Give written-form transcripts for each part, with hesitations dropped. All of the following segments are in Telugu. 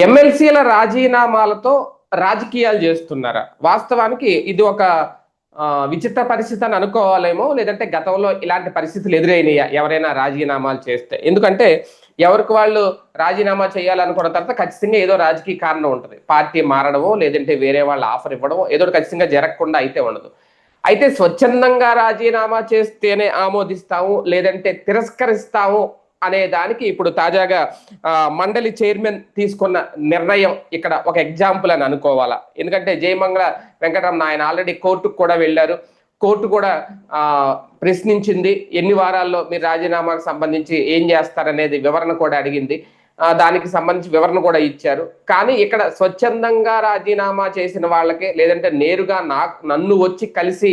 ఎమ్మెల్సీల రాజీనామాలతో రాజకీయాలు చేస్తున్నారా? వాస్తవానికి ఇది ఒక విచిత్ర పరిస్థితి అని అనుకోవాలేమో, లేదంటే గతంలో ఇలాంటి పరిస్థితులు ఎదురైనయా ఎవరైనా రాజీనామాలు చేస్తే? ఎందుకంటే ఎవరికి వాళ్ళు రాజీనామా చేయాలనుకున్న తర్వాత ఖచ్చితంగా ఏదో రాజకీయ కారణం ఉంటుంది. పార్టీ మారడమో, లేదంటే వేరే వాళ్ళు ఆఫర్ ఇవ్వడమో, ఏదో ఖచ్చితంగా జరగకుండా అయితే ఉండదు. అయితే స్వచ్ఛందంగా రాజీనామా చేస్తేనే ఆమోదిస్తాము, లేదంటే తిరస్కరిస్తాము అనే దానికి ఇప్పుడు తాజాగా మండలి చైర్మన్ తీసుకున్న నిర్ణయం ఇక్కడ ఒక ఎగ్జాంపుల్ అని అనుకోవాలా. ఎందుకంటే జయమంగళ వెంకటరమణ ఆయన ఆల్రెడీ కోర్టుకు కూడా వెళ్ళారు. కోర్టు కూడా ప్రశ్నించింది, ఎన్ని వారాల్లో మీరు రాజీనామాకు సంబంధించి ఏం చేస్తారనేది వివరణ కూడా అడిగింది. దానికి సంబంధించి వివరణ కూడా ఇచ్చారు. కానీ ఇక్కడ స్వచ్ఛందంగా రాజీనామా చేసిన వాళ్ళకే, లేదంటే నేరుగా నన్ను వచ్చి కలిసి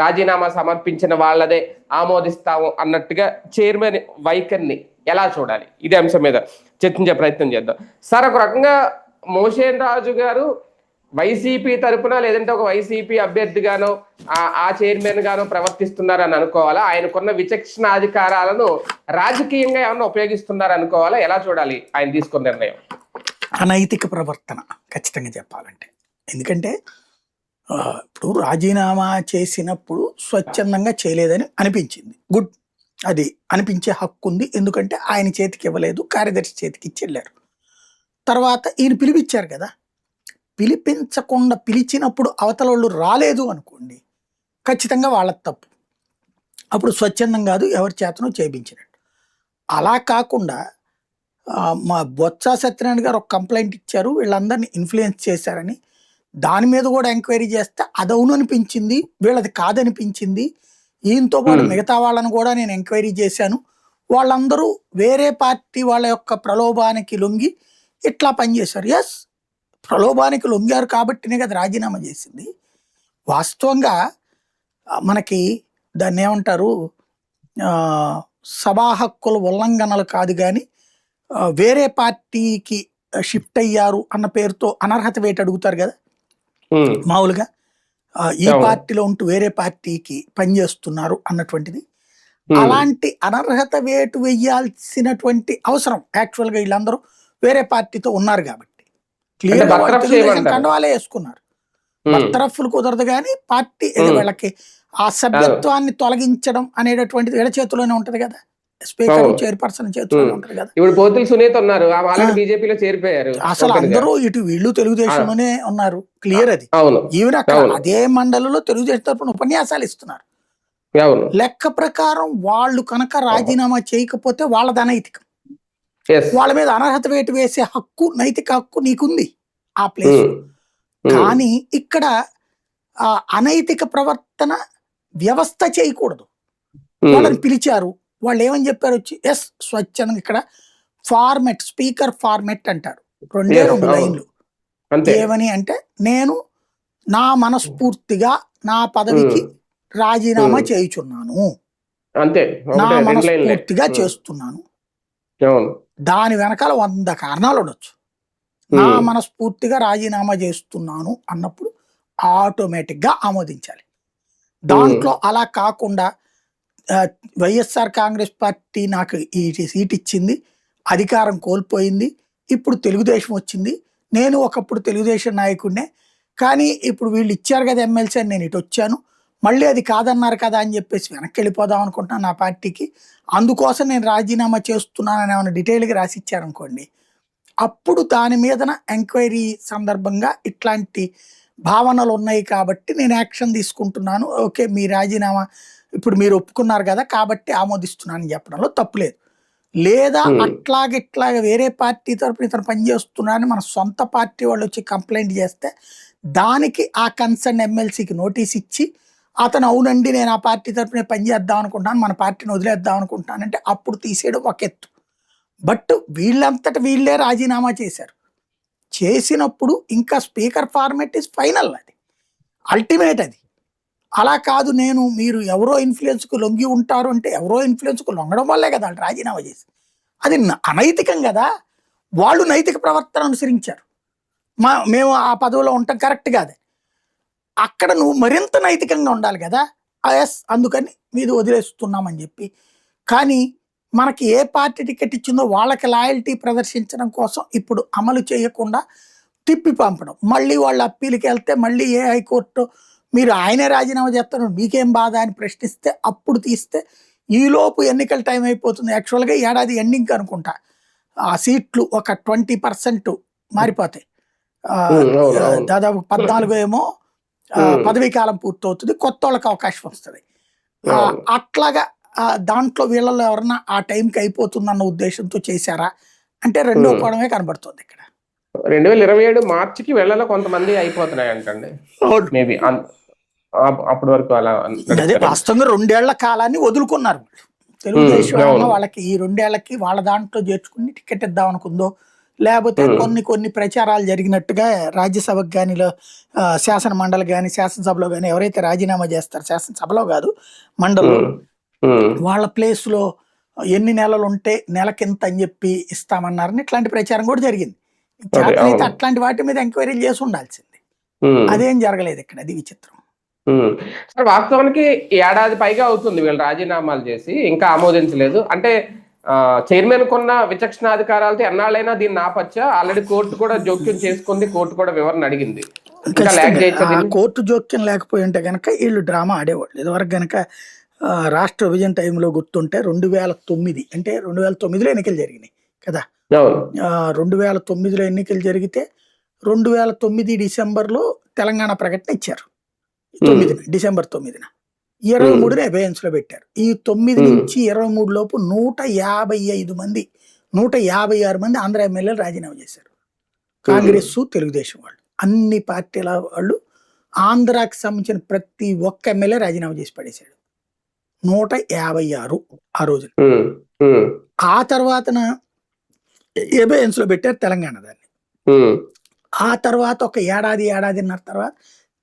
రాజీనామా సమర్పించిన వాళ్ళదే ఆమోదిస్తాము అన్నట్టుగా చైర్మన్ వైఖరిని ఎలా చూడాలి? ఇదే అంశం మీద చర్చించే ప్రయత్నం చేద్దాం. సార్, ఒక రకంగా మోషేన్ రాజు గారు వైసీపీ తరపున, లేదంటే ఒక వైసీపీ అభ్యర్థిగానో ఆ చైర్మన్ గానో ప్రవర్తిస్తున్నారని అనుకోవాలా? ఆయనకున్న విచక్షణ అధికారాలను రాజకీయంగా ఏమన్నా ఉపయోగిస్తున్నారు అనుకోవాలా? ఎలా చూడాలి ఆయన తీసుకున్న నిర్ణయం? అనైతిక ప్రవర్తన ఖచ్చితంగా చెప్పాలంటే. ఎందుకంటే ఇప్పుడు రాజీనామా చేసినప్పుడు స్వచ్ఛందంగా చేయలేదని అనిపించింది. గుడ్, అది అనిపించే హక్కు ఉంది. ఎందుకంటే ఆయన చేతికి ఇవ్వలేదు, కార్యదర్శి చేతికి ఇచ్చి వెళ్ళారు. తర్వాత ఈయన పిలిపించారు కదా, పిలిపించకుండా పిలిచినప్పుడు అవతల వాళ్ళు రాలేదు అనుకోండి, ఖచ్చితంగా వాళ్ళ తప్పు. అప్పుడు స్వచ్ఛందం కాదు, ఎవరి చేతనో చేయించినట్టు. అలా కాకుండా మా బొత్స సత్యనారాయణ గారు ఒక కంప్లైంట్ ఇచ్చారు, వీళ్ళందరినీ ఇన్ఫ్లుయెన్స్ చేశారని. దాని మీద కూడా ఎంక్వైరీ చేస్తే అది అవును అనిపించింది, వీళ్ళది కాదనిపించింది. ఈయనతో పాటు మిగతా వాళ్ళని కూడా నేను ఎంక్వైరీ చేశాను. వాళ్ళందరూ వేరే పార్టీ వాళ్ళ యొక్క ప్రలోభానికి లొంగి ఇట్లా పనిచేశారు. ఎస్, ప్రలోభానికి లొంగారు కాబట్టినే కదా రాజీనామా చేసింది. వాస్తవంగా మనకి దాన్ని ఏమంటారు, సభా హక్కుల ఉల్లంఘనలు కాదు కానీ వేరే పార్టీకి షిఫ్ట్ అయ్యారు అన్న పేరుతో అనర్హత వేటు అడుగుతారు కదా మామూలుగా. ఈ పార్టీలో ఉంటూ వేరే పార్టీకి పనిచేస్తున్నారు అన్నటువంటిది. అలాంటి అనర్హత వేటు వెయ్యాల్సినటువంటి అవసరం యాక్చువల్గా వీళ్ళందరూ వేరే పార్టీతో ఉన్నారు కాబట్టి క్లియర్ కండవాలే వేసుకున్నారు. బర్తరఫ్లు కుదరదు కానీ పార్టీ వీళ్ళకి ఆ సభ్యత్వాన్ని తొలగించడం అనేటటువంటిది వీళ్ళ చేతిలోనే ఉంటది కదా, స్పీకర్ చైర్పర్సన్ చేతిలోనే ఉంటది కదా. ఇప్పుడు పోతుల సునీత ఉన్నారు, బీజేపీలో చేరిపోయారు. అసలు అందరూ ఇటు వీళ్ళు తెలుగుదేశంలోనే ఉన్నారు, క్లియర్ అది. ఈవెన్ అక్కడ అదే మండలిలో తెలుగుదేశం తరపున ఉపన్యాసాలు ఇస్తున్నారు. లెక్క ప్రకారం వాళ్ళు కనుక రాజీనామా చేయకపోతే వాళ్ళది అనైతికం. వాళ్ళ మీద అనర్హత వేటు వేసే హక్కు, నైతిక హక్కు నీకుంది ఆ ప్లేస్. కానీ ఇక్కడ అనైతిక ప్రవర్తన వ్యవస్థ చేయకూడదు. వాళ్ళని పిలిచారు, వాళ్ళు ఏమని చెప్పారు వచ్చి, ఎస్ స్వచ్ఛంగా ఇక్కడ ఫార్మెట్, స్పీకర్ ఫార్మెట్ అంటారు, 2 లైన్లు. ఏమని అంటే, నేను నా మనస్ఫూర్తిగా నా పదవికి రాజీనామా చేయుచున్నాను, నా మనస్ఫూర్తిగా చేస్తున్నాను. దాని వెనకాల 100 కారణాలు ఉండొచ్చు. నా మనస్ఫూర్తిగా రాజీనామా చేస్తున్నాను అన్నప్పుడు ఆటోమేటిక్గా ఆమోదించాలి. దాంట్లో అలా కాకుండా వైఎస్ఆర్ కాంగ్రెస్ పార్టీ నాకు ఈ సీట్ ఇచ్చింది, అధికారం కోల్పోయింది, ఇప్పుడు తెలుగుదేశం వచ్చింది, నేను ఒకప్పుడు తెలుగుదేశం నాయకుడినే, కానీ ఇప్పుడు వీళ్ళు ఇచ్చారు కదా ఎమ్మెల్సీ అని నేను ఇటు వచ్చాను, మళ్ళీ అది కాదన్నారు కదా అని చెప్పేసి వెనక్కి వెళ్ళిపోదాం అనుకుంటున్నాను నా పార్టీకి, అందుకోసం నేను రాజీనామా చేస్తున్నానని ఏమైనా డీటెయిల్గా రాసిచ్చారనుకోండి, అప్పుడు దాని మీదన ఎంక్వైరీ సందర్భంగా ఇట్లాంటి భావనలు ఉన్నాయి కాబట్టి నేను యాక్షన్ తీసుకుంటున్నాను, ఓకే మీ రాజీనామా ఇప్పుడు మీరు ఒప్పుకున్నారు కదా కాబట్టి ఆమోదిస్తున్నానని చెప్పడంలో తప్పులేదు. లేదా అట్లాగిట్లాగా వేరే పార్టీ తరపున ఇతను పనిచేస్తున్నారని మన సొంత పార్టీ వాళ్ళు వచ్చి కంప్లైంట్ చేస్తే దానికి ఆ కన్సర్న్ ఎమ్మెల్సీకి నోటీస్ ఇచ్చి అతను అవునండి నేను ఆ పార్టీ తరపునే పనిచేద్దాం అనుకుంటున్నాను, మన పార్టీని వదిలేద్దాం అనుకుంటున్నానంటే అప్పుడు తీసేయడం ఒక ఎత్తు. బట్ వీళ్ళంతట వీళ్ళే రాజీనామా చేశారు. చేసినప్పుడు ఇంకా స్పీకర్ ఫార్మెట్ ఇస్ ఫైనల్, అది అల్టిమేట్. అది అలా కాదు, మీరు ఎవరో ఇన్ఫ్లుయెన్స్కు లొంగి ఉంటారు అంటే ఎవరో ఇన్ఫ్లుయెన్స్కు లొంగడం వల్లే కదా వాళ్ళు రాజీనామా చేసి, అది అనైతికం కదా. వాళ్ళు నైతిక ప్రవర్తన అనుసరించారు, మేము ఆ పదవిలో ఉంటాం కరెక్ట్ కాదు. అక్కడ నువ్వు మరింత నైతికంగా ఉండాలి కదా. ఎస్ అందుకని మీది వదిలేస్తున్నామని చెప్పి. కానీ మనకి ఏ పార్టీ టికెట్ ఇచ్చిందో వాళ్ళకి లాయల్టీ ప్రదర్శించడం కోసం ఇప్పుడు అమలు చేయకుండా తిప్పి పంపడం. మళ్ళీ వాళ్ళు అప్పీల్కి వెళ్తే మళ్ళీ ఏ హైకోర్టు మీరు ఆయనే రాజీనామా చేస్తారు మీకేం బాధ అని ప్రశ్నిస్తే అప్పుడు తీస్తే ఈలోపు ఎన్నికల టైం అయిపోతుంది. యాక్చువల్గా ఏడాది ఎండింగ్ అనుకుంటా ఆ సీట్లు ఒక 20% మారిపోతాయి. దాదాపు 14 ఏమో పదవీ కాలం పూర్తవుతుంది, కొత్త వాళ్ళకి అవకాశం వస్తుంది. అట్లాగా దాంట్లో వీళ్ళలో ఎవరన్నా ఆ టైంకి అయిపోతుందన్న ఉద్దేశంతో చేశారా అంటే రెండో కోణమే కనబడుతుంది ఇక్కడ. 2027 మార్చికి వెళ్ళలో కొంతమంది అయిపోతున్నాయి అంటండి మేబీ అప్పటి వరకు అలా. అదే వాస్తవంగా 2 ఏళ్ల కాలాన్ని వదులుకున్నారు తెలుగుదేశం. వాళ్ళకి ఈ 2 ఏళ్లకి వాళ్ళ దాంట్లో చేర్చుకుని టికెట్ ఇద్దాం అనుకుందో, లేకపోతే కొన్ని ప్రచారాలు జరిగినట్టుగా రాజ్యసభకు కానీ శాసన మండలి కానీ శాసనసభలో కానీ ఎవరైతే రాజీనామా చేస్తారు, శాసనసభలో కాదు మండలిలో, వాళ్ళ ప్లేస్ లో ఎన్ని నెలలు ఉంటే నెలకింత అని చెప్పి ఇస్తామన్నారని ఇట్లాంటి ప్రచారం కూడా జరిగింది. అయితే అట్లాంటి వాటి మీద ఎంక్వైరీలు చేసి ఉండాల్సింది, అదేం జరగలేదు ఇక్కడ. అది విచిత్రం. సార్ వాస్తవానికి ఏడాది పైగా అవుతుంది వీళ్ళు రాజీనామాలు చేసి, ఇంకా ఆమోదించలేదు. అంటే చైర్మన్ కొన్న విచక్షణాధికారాలతో ఎన్నాళ్ళైనా దీన్ని ఆపచ్చా? ఆల్రెడీ కోర్టు కూడా జోక్యం చేసుకుంది, కోర్టు కూడా వివరణ అడిగింది. కోర్టు జోక్యం లేకపోయి ఉంటే కనుక వీళ్ళు డ్రామా ఆడేవాళ్ళు. ఇదివరకు కనుక రాష్ట్ర విభజన టైంలో గుర్తుంటే 2009 అంటే 2009లో ఎన్నికలు జరిగినాయి కదా. 2009లో ఎన్నికలు జరిగితే 2009 డిసెంబర్లో తెలంగాణ ప్రకటన ఇచ్చారు. డిసెంబర్ 9న 23న అబేయన్స్ లో పెట్టారు. ఈ 9 నుంచి 23 లోపు 156 మంది ఆంధ్ర ఎమ్మెల్యేలు రాజీనామా చేశారు. కాంగ్రెస్, తెలుగుదేశం వాళ్ళు, అన్ని పార్టీల వాళ్ళు ఆంధ్రాకి సంబంధించిన ప్రతి ఒక్క ఎమ్మెల్యే రాజీనామా చేసి పడేశాడు. 156 ఆ రోజు. ఆ తర్వాతన అబేయన్స్ లో పెట్టారు తెలంగాణ దాన్ని. ఆ తర్వాత ఒక ఏడాదిన్నర తర్వాత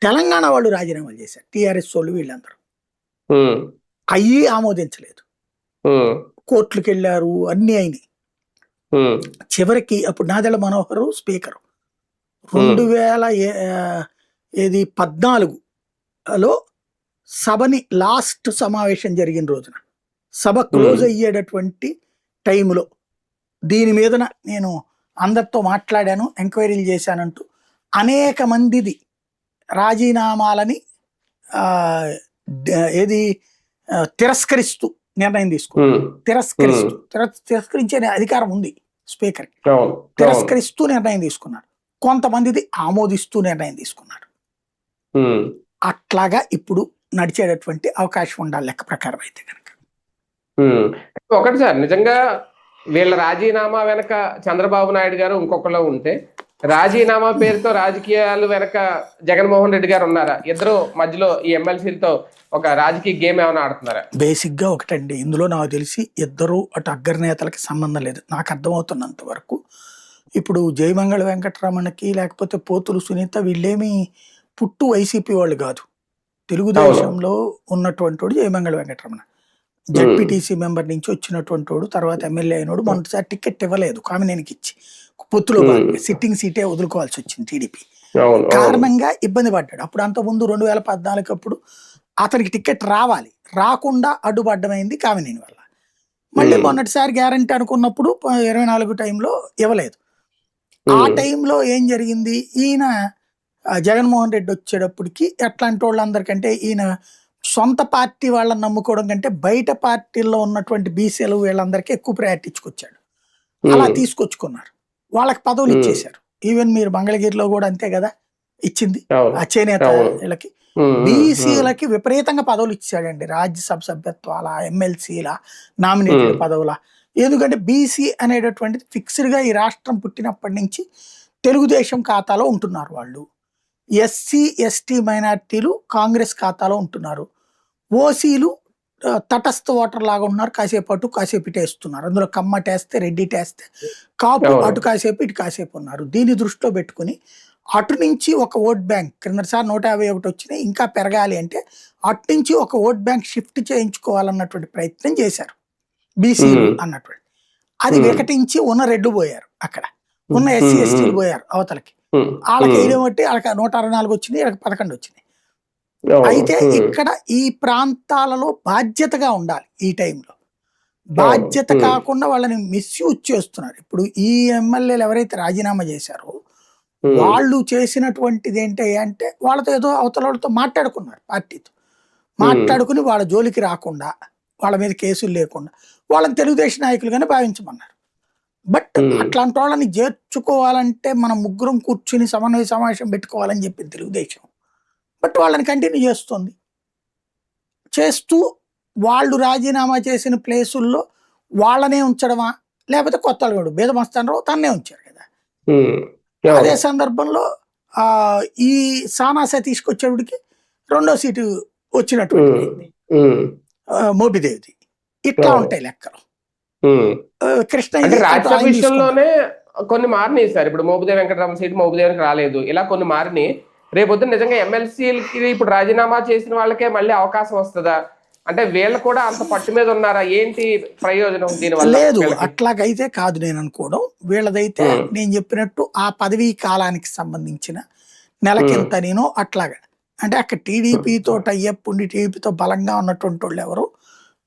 తెలంగాణ వాళ్ళు రాజీనామాలు చేశారు, టీఆర్ఎస్ వాళ్ళు వీళ్ళందరూ. అయ్యి ఆమోదించలేదు, కోర్టులకు వెళ్ళారు, అన్ని అయినాయి. చివరికి అప్పుడు నాదెళ్ల మనోహర్ స్పీకర్ 2014లో సభని లాస్ట్ సమావేశం జరిగిన రోజున సభ క్లోజ్ అయ్యేటటువంటి టైంలో దీని మీద నేను అందరితో మాట్లాడాను, ఎంక్వైరీలు చేశానంటూ అనేక మందిది రాజీనామాలని తిరస్కరిస్తూ నిర్ణయం తీసుకున్నారు. తిరస్కరించే అధికారం ఉంది స్పీకర్కి. తిరస్కరిస్తూ నిర్ణయం తీసుకున్నారు. కొంతమందిది ఆమోదిస్తూ నిర్ణయం తీసుకున్నారు. అట్లాగా ఇప్పుడు నడిచేటటువంటి అవకాశం ఉండాలి లెక్క ప్రకారం అయితే కనుక. ఒకటి సార్, నిజంగా వీళ్ళ రాజీనామా వెనక చంద్రబాబు నాయుడు గారు ఇంకొకరు ఉంటే, రాజీనామా పేరుతో రాజకీయాలు వెనక జగన్మోహన్ రెడ్డి గారు ఉన్నారా? ఇద్దరు మధ్యలో ఈ ఎమ్మెల్సీలతో ఒక రాజకీయ గేమ్ ఏమైనా ఆడుతున్నారా? బేసిక్ గా ఒకటండి, ఇందులో నాకు తెలిసి ఇద్దరు అటు అగ్రనేతలకి సంబంధం లేదు నాకు అర్థమవుతున్నంత వరకు. ఇప్పుడు జయమంగళ వెంకటరమణకి లేకపోతే పోతులు సునీత వీళ్ళేమి పుట్టు వైసీపీ వాళ్ళు కాదు. తెలుగుదేశంలో ఉన్నటువంటి వాడు జయమంగళ వెంకటరమణ, జెడ్పీటీసీ మెంబర్ నుంచి వచ్చినటువంటి వాడు, తర్వాత ఎమ్మెల్యే అయినోడు. మొదటిసారి టికెట్ ఇవ్వలేదు కామినేనికి ఇచ్చి, పొత్తులో సిట్టింగ్ సీటే వదులుకోవాల్సి వచ్చింది టీడీపీ కారణంగా ఇబ్బంది పడ్డాడు. అప్పుడు అంతకుముందు 2014 అప్పుడు అతనికి టికెట్ రావాలి, రాకుండా అడ్డుపడ్డమైంది కామినేని వల్ల. మళ్ళీ మొన్నటిసారి గ్యారంటీ అనుకున్నప్పుడు 24 టైంలో ఇవ్వలేదు. ఆ టైంలో ఏం జరిగింది, ఈయన జగన్మోహన్ రెడ్డి వచ్చేటప్పటికి ఎట్లాంటి వాళ్ళందరికంటే ఈయన సొంత పార్టీ వాళ్ళని నమ్ముకోవడం కంటే బయట పార్టీల్లో ఉన్నటువంటి బీసీలు వీళ్ళందరికీ ఎక్కువ ప్రయారిటీ ఇచ్చుకొచ్చాడు. అలా తీసుకొచ్చుకున్నారు, వాళ్ళకి పదవులు ఇచ్చేశారు. ఈవెన్ మీరు మంగళగిరిలో కూడా అంతే కదా ఇచ్చింది, ఆ చేనేత వీళ్ళకి బీసీలకి విపరీతంగా పదవులు ఇచ్చాడండి. రాజ్యసభ సభ్యత్వాల, ఎమ్మెల్సీల, నామినేటెడ్ పదవుల. ఎందుకంటే బీసీ అనేటటువంటిది ఫిక్స్డ్గా ఈ రాష్ట్రం పుట్టినప్పటి నుంచి తెలుగుదేశం ఖాతాలో ఉంటున్నారు వాళ్ళు. ఎస్సీ ఎస్టీ మైనార్టీలు కాంగ్రెస్ ఖాతాలో ఉంటున్నారు. ఓసీలు తటస్థ ఓటర్ లాగా ఉన్నారు, కాసేపు అటు కాసేపు ఇటు వేస్తున్నారు. అందులో కమ్మటేస్తే రెడ్డిటేస్తే కాపు అటు కాసేపు ఇటు కాసేపు ఉన్నారు. దీన్ని దృష్టిలో పెట్టుకుని అటు నుంచి ఒక ఓట్ బ్యాంక్, క్రిందసారి 151 వచ్చినాయి, ఇంకా పెరగాలి అంటే అటు నుంచి ఒక ఓట్ బ్యాంక్ షిఫ్ట్ చేయించుకోవాలన్నటువంటి ప్రయత్నం చేశారు బీసీలు అన్నటువంటి. అది వికటించి ఉన్న రెడ్లు పోయారు, అక్కడ ఉన్న ఎస్సీ ఎస్టీలు పోయారు అవతలకి. వాళ్ళకి వేయడం బట్టి వాళ్ళకి 164 వచ్చినాయి, వాళ్ళకి 11 వచ్చినాయి. అయితే ఇక్కడ ఈ ప్రాంతాలలో బాధ్యతగా ఉండాలి ఈ టైంలో. బాధ్యత కాకుండా వాళ్ళని మిస్యూజ్ చేస్తున్నారు. ఇప్పుడు ఈ ఎమ్మెల్యేలు ఎవరైతే రాజీనామా చేశారో వాళ్ళు చేసినటువంటిది ఏంటి అంటే వాళ్ళతో ఏదో అవతల వాళ్ళతో మాట్లాడుకున్నారు, పార్టీతో మాట్లాడుకుని వాళ్ళ జోలికి రాకుండా, వాళ్ళ మీద కేసులు లేకుండా వాళ్ళని తెలుగుదేశం నాయకులుగానే భావించమన్నారు. బట్ అట్లాంటి వాళ్ళని చేర్చుకోవాలంటే మనం ముగ్గురం కూర్చుని సమన్వయ సమావేశం పెట్టుకోవాలని చెప్పింది తెలుగుదేశం. బట్ వాళ్ళని కంటిన్యూ చేస్తూ వాళ్ళు రాజీనామా చేసిన ప్లేసుల్లో వాళ్ళనే ఉంచడమా, లేకపోతే కొత్త వాళ్ళు బేదమస్తానరావు తన్నే ఉంచారు కదా. అదే సందర్భంలో ఈ సానా సతీష్కి వచ్చేటికి 2వ సీటు వచ్చినటువంటి మోపిదేవిది. ఇట్లా ఉంటాయి లెక్కలు. కృష్ణ విషయంలోనే కొన్ని మారినాయి సార్. ఇప్పుడు మోపిదేవి వెంకటరామ సీటు మోపిదేవికి రాలేదు, ఇలా కొన్ని మారినాయి. రేపొద్దున నిజంగా ఎమ్మెల్సీలకి ఇప్పుడు రాజీనామా చేసిన వాళ్ళకే మళ్ళీ అవకాశం వస్తుందా? అంటే వీళ్ళు కూడా అంత పట్టు మీద ఉన్నారా? ఏంటి ప్రయోజనం దీనివల్ల? లేదు, అట్లాగైతే కాదు నేను అనుకోవడం. వీళ్ళదైతే నేను చెప్పినట్టు ఆ పదవీ కాలానికి సంబంధించిన నెలకింత నేను అట్లాగా, అంటే అక్కడ టీడీపీతో టైఅప్ ఉండి టీడీపీతో బలంగా ఉన్నటువంటి వాళ్ళు ఎవరు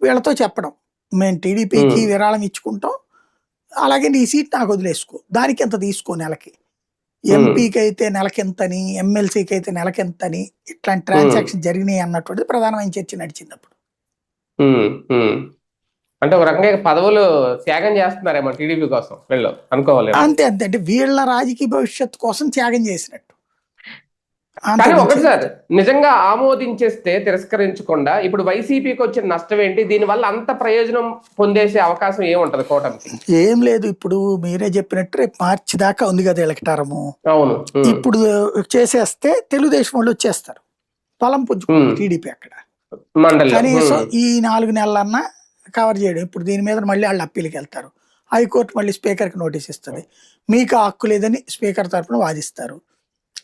వీళ్ళతో చెప్పడం, మేము టీడీపీకి విరాళం ఇచ్చుకుంటాం, అలాగే నీ సీట్ నాకు వదిలేసుకో, దానికి ఎంత తీసుకో నెలకి, ఎంపీకి అయితే నెలకింతని, ఎమ్మెల్సీకి అయితే నెలకింతని, ఇట్లాంటి ట్రాన్సాక్షన్ జరిగినాయి అన్నటువంటిది ప్రధానమైన చర్చ నడిచినప్పుడు. అంటే ఒక రకంగా పదవులు త్యాగం చేస్తున్నారేమో టీడీపీ కోసం వీళ్ళు అనుకోవాలి. అంతే అంతే, అంటే వీళ్ళ రాజకీయ భవిష్యత్తు కోసం త్యాగం చేసినట్టు. కానీ ఒకటి సార్, నిజంగా ఆమోదించేస్తే తిరస్కరించకుండా ఇప్పుడు వైసీపీకి వచ్చిన నష్టం ఏంటి? దీనివల్ల అంత ప్రయోజనం పొందేసే అవకాశం ఏముంటది కూటమికి? ఏం లేదు. ఇప్పుడు మీరే చెప్పినట్టు రేపు మార్చి దాకా ఉంది కదా ఎలక్టారము. అవును. ఇప్పుడు చేసేస్తే తెలుగుదేశం వాళ్ళు వచ్చేస్తారు, బలం పుంజుకుంటారు టీడీపీ అక్కడ. కనీసం ఈ 4 నెలలన్నా కవర్ చేయడం. ఇప్పుడు దీని మీద మళ్ళీ వాళ్ళు అప్పీల్కి వెళ్తారు, హైకోర్టు మళ్ళీ స్పీకర్కి నోటీస్ ఇస్తుంది, మీకు హక్కు లేదని స్పీకర్ తరఫున వాదిస్తారు.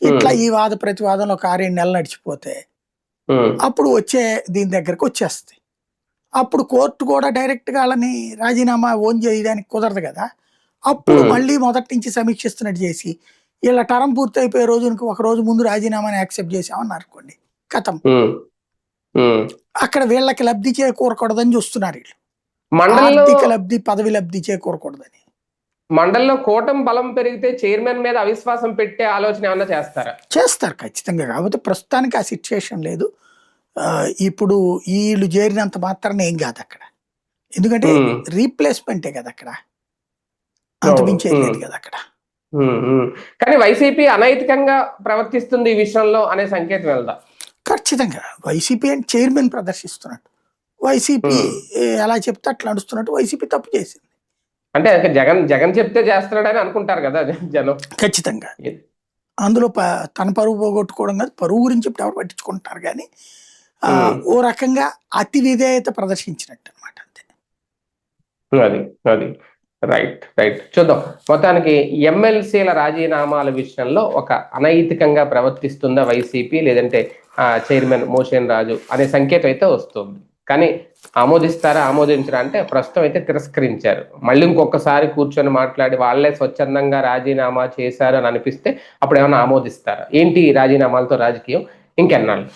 ఇట్లా ఈ వాద ప్రతివాదంలో ఒక 6-7 నెలలు నడిచిపోతే అప్పుడు దీని దగ్గరకు వచ్చేస్తాయి. అప్పుడు కోర్టు కూడా డైరెక్ట్గా వాళ్ళని రాజీనామా చేయడానికి కుదరదు కదా. అప్పుడు మళ్ళీ మొదటి నుంచి సమీక్షిస్తున్నట్టు చేసి వీళ్ళ టర్మ్ పూర్తి అయిపోయే రోజునికి ఒక రోజు ముందు రాజీనామాని యాక్సెప్ట్ చేసామని అనుకోండి, కథం. అక్కడ వీళ్ళకి లబ్ధి చేకూరకూడదని చూస్తున్నారు వీళ్ళు, ఆర్థిక లబ్ధి, పదవి లబ్ధి చేకూరకూడదని. మండలిలో కూటమి బలం పెరిగితే చైర్మన్ మీద అవిశ్వాసం పెట్టే ఆలోచన ఏమన్నా చేస్తారు ఖచ్చితంగా. కాకపోతే ప్రస్తుతానికి ఆ సిచ్యుయేషన్ లేదు. ఇప్పుడు వీళ్ళు చేరినంత మాత్రాన ఏం కాదు అక్కడ, ఎందుకంటే రీప్లేస్మెంటే కదా అక్కడ, అంతమించేది లేదు కదా అక్కడ. కానీ వైసీపీ అనైతికంగా ప్రవర్తిస్తుంది ఈ విషయంలో అనే సంకేతం వెళ్దా? ఖచ్చితంగా వైసీపీ అంటే చైర్మన్ ప్రదర్శిస్తున్నట్టు, వైసీపీ ఎలా చెప్తే అట్లా నడుస్తున్నట్టు వైసీపీ తప్పు చేసింది. అంటే జగన్ చెప్తే చేస్తున్నాడని అనుకుంటారు కదా జనం. ఖచ్చితంగా అందులో తన పరువు పోగొట్టుకోవడం కాదు, పరువు గురించి ఇప్పుడు ఎవరు పట్టించుకుంటారు, కానీ ఓ రకంగా అతి విధేయత ప్రదర్శించినట్టు అనమాట. అంతే. అది రైట్ చూద్దాం. మొత్తానికి ఎమ్మెల్సీల రాజీనామాల విషయంలో ఒక అనైతికంగా ప్రవర్తిస్తుందా వైసీపీ, లేదంటే చైర్మన్ మోషన్ రాజు అనే సంకేతం అయితే వస్తుంది. కానీ ఆమోదిస్తారా ఆమోదించరా అంటే ప్రస్తుతం అయితే తిరస్కరించారు. మళ్ళీ ఇంకొకసారి కూర్చొని మాట్లాడి వాళ్ళే స్వచ్ఛందంగా రాజీనామా చేశారు అని అనిపిస్తే అప్పుడు ఏమైనా ఆమోదిస్తారా? ఏంటి రాజీనామాలతో రాజకీయం ఇంకెన్నాళ్ళు?